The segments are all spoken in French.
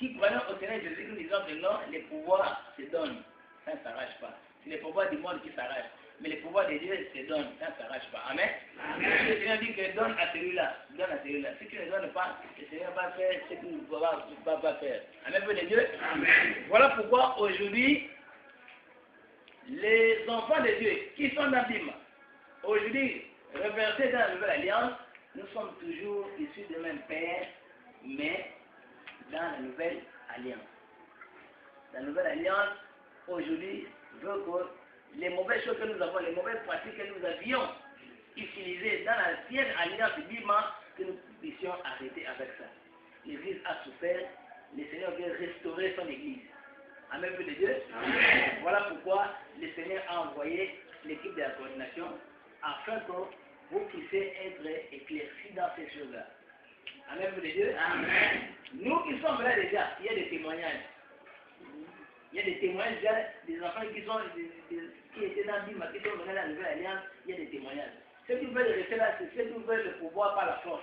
qui croyons au Seigneur Jésus, nous disons que non, les pouvoirs se donnent, ça ne s'arrache pas. C'est les pouvoirs du monde qui s'arrachent. Mais les pouvoirs de Dieu se donnent, ça ne s'arrache pas. Amen. Amen. Le Seigneur dit que donne à celui-là, donne à celui-là. Si tu ne donnes pas, le Seigneur va faire ce qu'il ne va pas faire. Amen, peuple de Dieu. Amen. Voilà pourquoi aujourd'hui, les enfants de Dieu qui sont dans l'abîme, aujourd'hui, reversés dans la nouvelle alliance, nous sommes toujours issus du même Père, mais dans la nouvelle alliance. La nouvelle alliance, aujourd'hui, veut que les mauvaises choses que nous avons, les mauvaises pratiques que nous avions utilisées dans l'ancienne alliance bima, que nous puissions arrêter avec ça. L'Église a souffert, le Seigneur veut restaurer son Église. Amen, peuple de Dieu. Amen. Voilà pourquoi le Seigneur a envoyé l'équipe de la coordination afin que vous puissiez être éclaircis dans ces choses-là. Amen, peuple de Dieu. Amen. Nous qui sommes là déjà, il y a des témoignages. Il y a des témoignages déjà, des enfants qui étaient dans Bima, qui sont venus dans la nouvelle alliance, il y a des témoignages. Ceux qui veulent rester là, c'est ceux qui veulent le pouvoir par la force.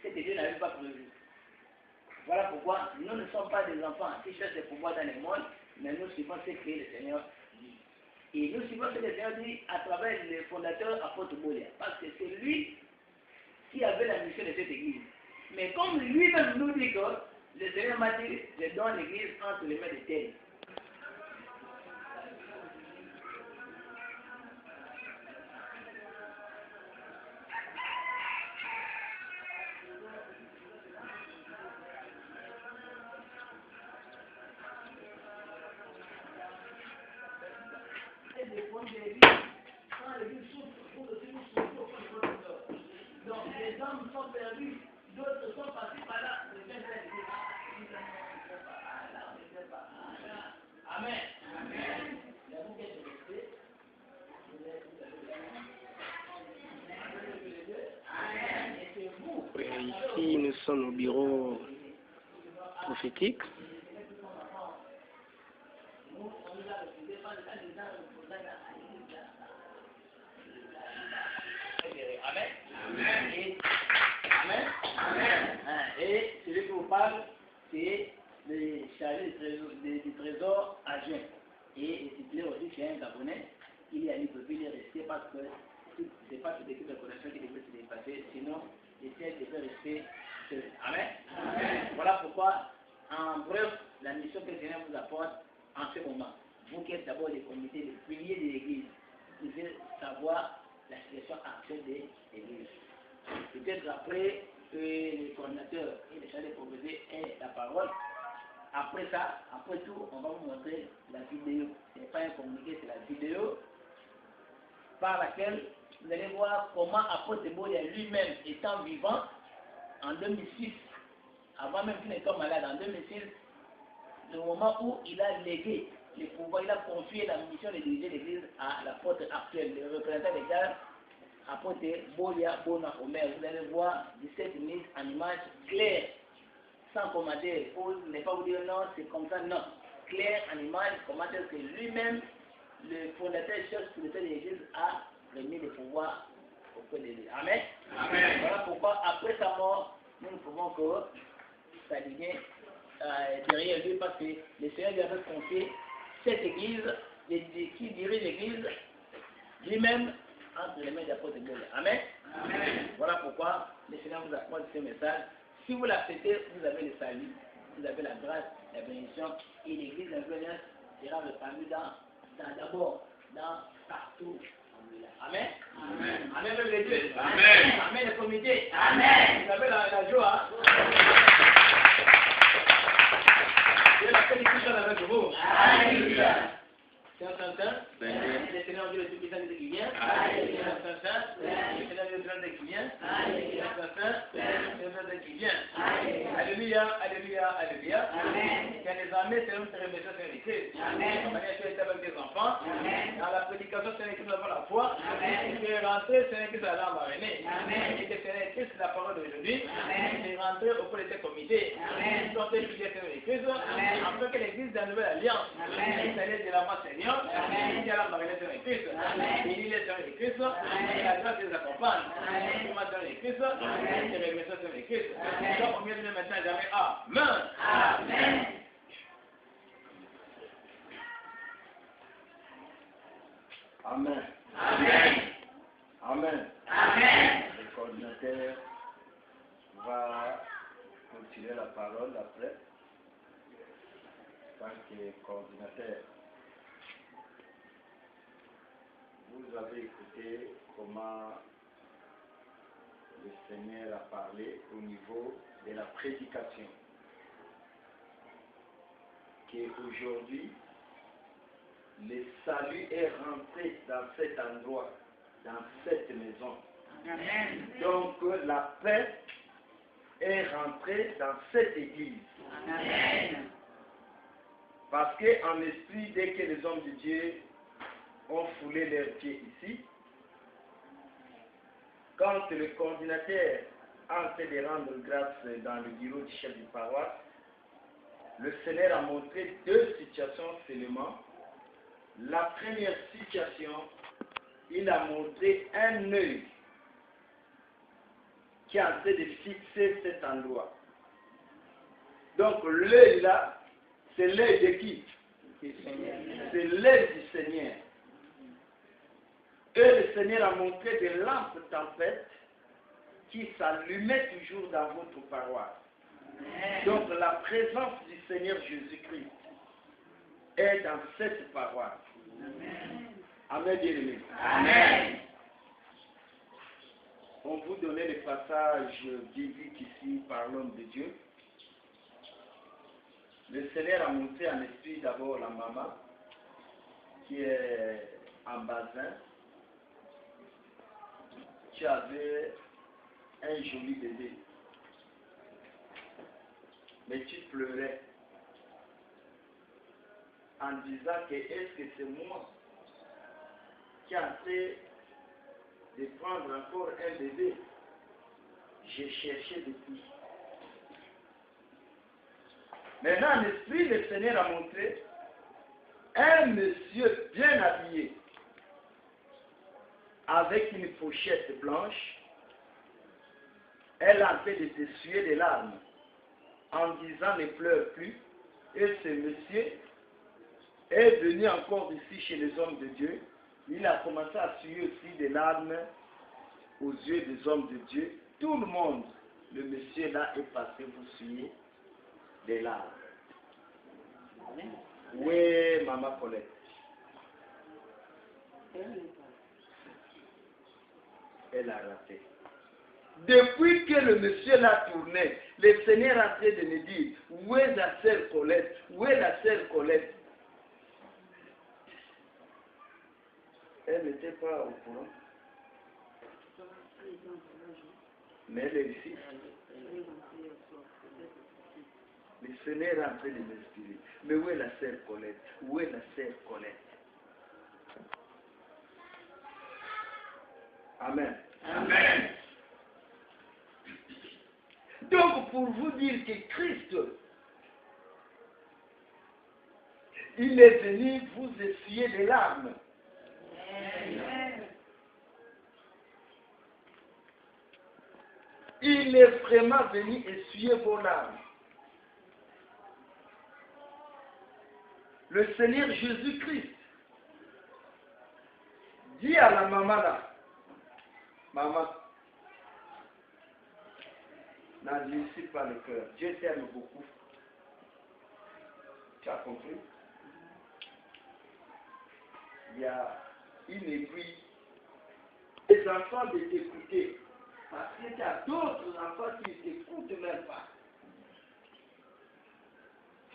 C'est que Dieu n'avait pas prévu. Voilà pourquoi nous ne sommes pas des enfants qui cherchent le pouvoir dans le monde, mais nous suivons ce que le Seigneur dit. Et nous suivons ce que le Seigneur dit à travers le fondateur apôtre Bolia. Parce que c'est lui qui avait la mission de cette église. Mais comme lui-même nous dit que le Seigneur m'a dit, je donne l'église entre les mains de tel. Donc les hommes sont perdus, d'autres sont passés par là. Amen. Amen. Ici, nous sommes au bureau prophétique. Amen. Amen. Amen. Amen. Et celui qui vous parle, c'est le chargé du trésor adjoint. Et il est aussi chez un Gabonais. Il est à l'IPP, il est resté parce que c'est pas cette équipe de connexion qui devait se dépasser. Sinon, les sièges devaient rester seuls. Amen. Amen. Voilà pourquoi, en bref, la mission que le Seigneur vous apporte en ce moment. Vous qui êtes d'abord les comités, les piliers de l'Église, vous devez savoir la situation actuelle de l'Église. Peut-être après que les coordinateurs et les chargés proposés aient la parole, après ça, après tout, on va vous montrer la vidéo. Ce n'est pas un communiqué, c'est la vidéo par laquelle vous allez voir comment apôtre Bolia lui-même étant vivant en 2006, avant même qu'il ne soit malade, en 2006, le moment où il a légué le pouvoir, il a confié la mission de diriger l'église à l'apôtre actuel, le représentant légal, apôtre Bolia Bona Omer. Vous allez voir 17 minutes en image claire, sans commentaire, pour ne pas vous dire non, c'est comme ça, non. Clair en image, comment est-ce que lui-même, le fondateur chef spirituel de l'église, a remis le pouvoir auprès de lui. Amen. Amen. Voilà pourquoi, après sa mort, nous ne pouvons que ça devient derrière lui, parce que le Seigneur lui avait confié cette église, qui dirige l'église, lui-même, entre les mains d'apôtre Bolia. Amen. Amen. Voilà pourquoi le Seigneur vous apporte ce message. Si vous l'acceptez, vous avez le salut, vous avez la grâce, la bénédiction, et l'église d'influence sera répandue d'abord dans partout. Amen. Amen. Amen, même les dieux. Amen. Amen, le comité. Amen. Vous avez la joie. Dieu la félicitations avec vous. Alléluia. C'est un saint, le Seigneur Dieu le Tout-Puissant qui vient. C'est un saint, le Seigneur Dieu le Grand qui vient. C'est un saint, le Seigneur qui vient. Alléluia, alléluia, alléluia. Quand les armées seront très remerciées sur les Christ. On va être avec des enfants. Dans la prédication, c'est un qui nous avons la foi. Et que rentrer, c'est un qui nous a l'embarré. Et que c'est un Christ la parole d'aujourd'hui. Et rentrer auprès de ces comités. Ils sont des fidèles sur les Christ. Afin que l'église de la nouvelle alliance, s'allait de la main Seigneur. Il y a la marionnette de Christ, il est dans les Christ, la grâce les accompagne, il est dans les Christ, il est dans les Christ. Donc, on vient de maintenant jamais. Amen. Amen. Amen. Amen. Amen. Le coordinateur va continuer la parole après, en tant que coordinateur. Vous avez écouté comment le Seigneur a parlé au niveau de la prédication. Qu'aujourd'hui, le salut est rentré dans cet endroit, dans cette maison. Amen. Donc la paix est rentrée dans cette église. Amen. Parce qu'en esprit, dès que les hommes de Dieu ont foulé leurs pieds ici, quand le coordinateur a fait de rendre grâce dans le bureau du chef de paroisse, le Seigneur a montré deux situations seulement. La première situation, il a montré un œil qui est en train de fixer cet endroit. Donc l'œil là, c'est l'œil de qui? C'est l'œil du Seigneur. Et le Seigneur a montré des lampes tempêtes qui s'allumaient toujours dans votre paroisse. Donc la présence du Seigneur Jésus-Christ est dans cette paroisse. Amen, bien-aimé. Amen. On vous donnait le passage biblique ici par l'homme de Dieu. Le Seigneur a montré en esprit d'abord la maman qui est en bassin. Tu avais un joli bébé. Mais tu pleurais en disant que est-ce que c'est moi qui ai en train de prendre encore un bébé? J'ai cherché depuis. Maintenant, en esprit, le Seigneur a montré un monsieur bien habillé, avec une pochette blanche. Elle a en train de t'essuyer des larmes, en disant ne pleure plus. Et ce monsieur est venu encore ici chez les hommes de Dieu. Il a commencé à essuyer aussi des larmes aux yeux des hommes de Dieu. Tout le monde, le monsieur là est passé vous suivre des larmes. Oui, maman Colette. Elle a raté. Depuis que le monsieur l'a tourné, le Seigneur a fait de me dire, où est la sœur Colette? Où est la sœur Colette? Elle n'était pas au courant. Mais elle est ici. Le Seigneur est en train de m'inspirer. Mais où est la sœur Colette? Où est la sœur Colette? Amen. Amen. Donc, pour vous dire que Christ, il est venu vous essuyer des larmes. Il est vraiment venu essuyer vos larmes. Le Seigneur Jésus-Christ dit à la maman là, maman, n'endurcis pas le cœur. Dieu t'aime beaucoup. Tu as compris? Il y a une aiguille. Les enfants de t'écouter. Parce qu'il y a d'autres enfants qui ne t'écoutent même pas.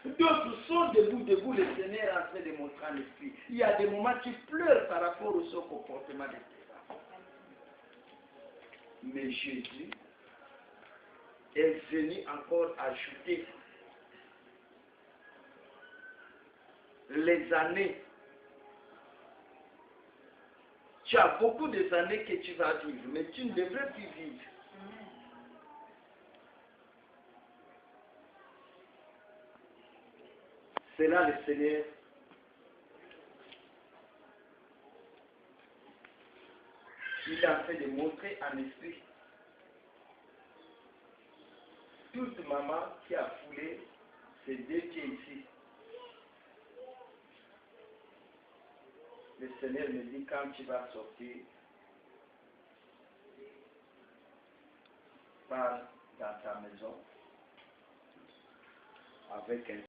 D'autres sont debout, le Seigneur est en train de montrer en esprit. Il y a des moments qui pleurent par rapport au son comportement de tes enfants. Mais Jésus est venu encore ajouter les années. Tu as beaucoup d'années que tu vas vivre, mais tu ne devrais plus vivre. C'est là le Seigneur. Il a fait de montrer en esprit. Toute maman qui a foulé ses deux pieds ici. le Seigneur me dit quand tu vas sortir, pars dans ta maison avec un